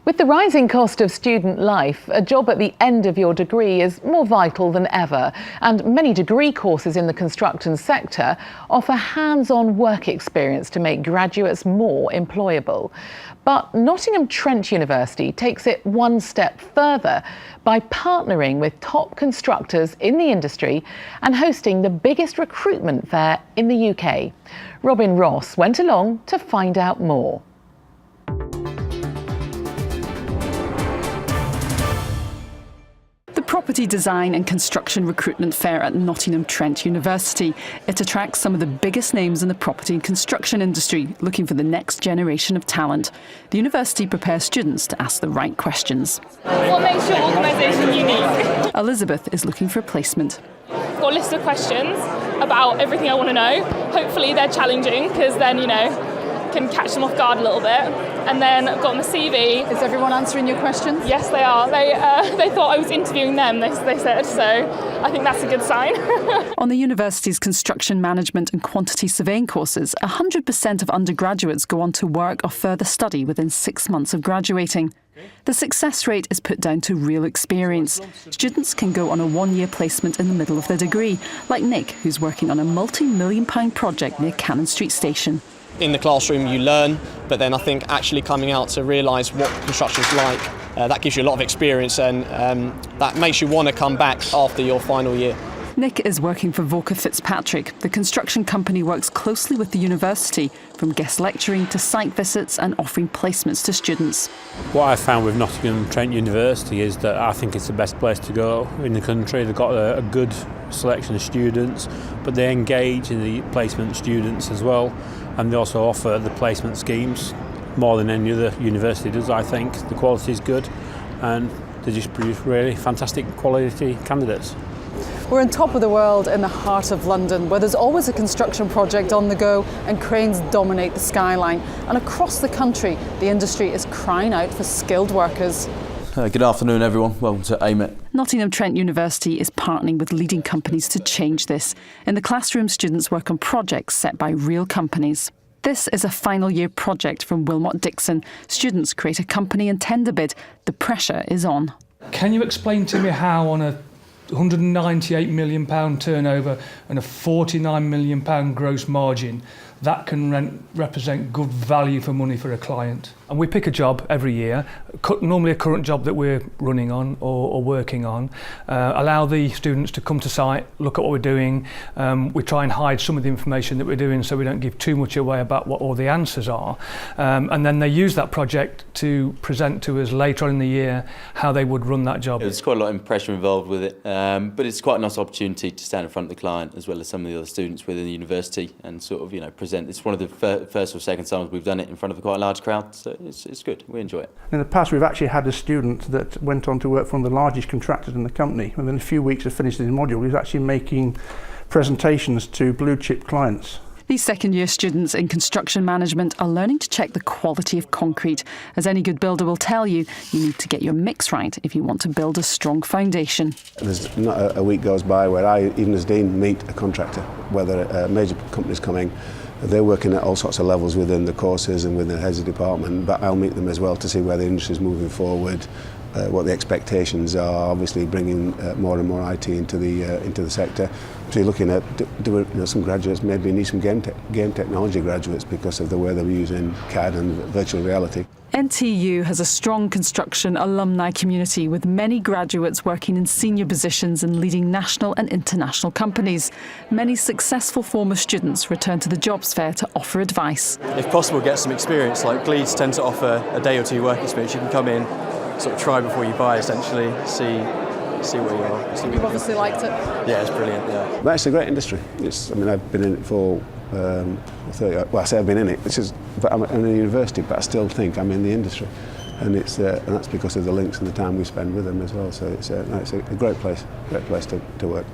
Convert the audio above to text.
With the rising cost of student life, a job at the end of your degree is more vital than ever, and many degree courses in the construction sector offer hands-on work experience to make graduates more employable. But Nottingham Trent University takes it one step further by partnering with top constructors in the industry and hosting the biggest recruitment fair in the UK. Robin Ross went along to find out more. Property design and construction recruitment fair at Nottingham Trent University. It attracts some of the biggest names in the property and construction industry, looking for the next generation of talent. The university prepares students to ask the right questions. What makes your organisation unique? Elizabeth is looking for a placement. I've got a list of questions about everything I want to know. Hopefully they're challenging, because then, can catch them off guard a little bit. And then I've got my CV. Is everyone answering your questions? Yes, they are. They thought I was interviewing them, they said, so I think that's a good sign. On the university's construction management and quantity surveying courses, 100% of undergraduates go on to work or further study within 6 months of graduating. The success rate is put down to real experience. Students can go on a one-year placement in the middle of their degree, like Nick, who's working on a multi-million-pound project near Cannon Street Station. In the classroom you learn, but then I think actually coming out to realise what construction's like, that gives you a lot of experience, and that makes you want to come back after your final year. Nick is working for Volker Fitzpatrick. The construction company works closely with the university, from guest lecturing to site visits and offering placements to students. What I found with Nottingham Trent University is that I think it's the best place to go in the country. They've got a good selection of students, but they engage in the placement students as well, and they also offer the placement schemes more than any other university does. I think the quality is good, and they just produce really fantastic quality candidates. We're on top of the world in the heart of London, where there's always a construction project on the go and cranes dominate the skyline. And across the country, the industry is crying out for skilled workers. Good afternoon, everyone. Welcome to AIMET. Nottingham Trent University is partnering with leading companies to change this. In the classroom, students work on projects set by real companies. This is a final year project from Wilmot Dixon. Students create a company and tender bid. The pressure is on. Can you explain to me how on a £198 million turnover and a £49 million gross margin, that can represent good value for money for a client? And we pick a job every year, normally a current job that we're running on or working on, allow the students to come to site, look at what we're doing. We try and hide some of the information that we're doing so we don't give too much away about what all the answers are. And then they use that project to present to us later on in the year how they would run that job. There's quite a lot of pressure involved with it, but it's quite a nice opportunity to stand in front of the client as well as some of the other students within the university and sort of, present. It's one of the first or second times we've done it in front of quite a large crowd, so it's good. We enjoy it. In the past, we've actually had a student that went on to work for one of the largest contractors in the company. Within a few weeks of finishing his module, he was actually making presentations to blue chip clients. These second-year students in construction management are learning to check the quality of concrete. As any good builder will tell you, you need to get your mix right if you want to build a strong foundation. There's not a week goes by where I, even as Dean, meet a contractor, whether a major company's coming. They're working at all sorts of levels within the courses and within the heads of department, but I'll meet them as well to see where the industry is moving forward, what the expectations are, obviously bringing more and more IT into the sector. So you're looking at some graduates maybe need some game technology graduates because of the way they're using CAD and virtual reality. NTU has a strong construction alumni community with many graduates working in senior positions in leading national and international companies. Many successful former students return to the jobs fair to offer advice. If possible, get some experience. Like Gleeds tend to offer a day or two work experience. You can come in, sort of try before you buy, essentially, see where you are. You've obviously liked it. Yeah, it's brilliant. Yeah. But it's a great industry. I've been in it for 30. Well, I say I've been in it. But I'm in a university, but I still think I'm in the industry, and that's because of the links and the time we spend with them as well. So it's a great place to work.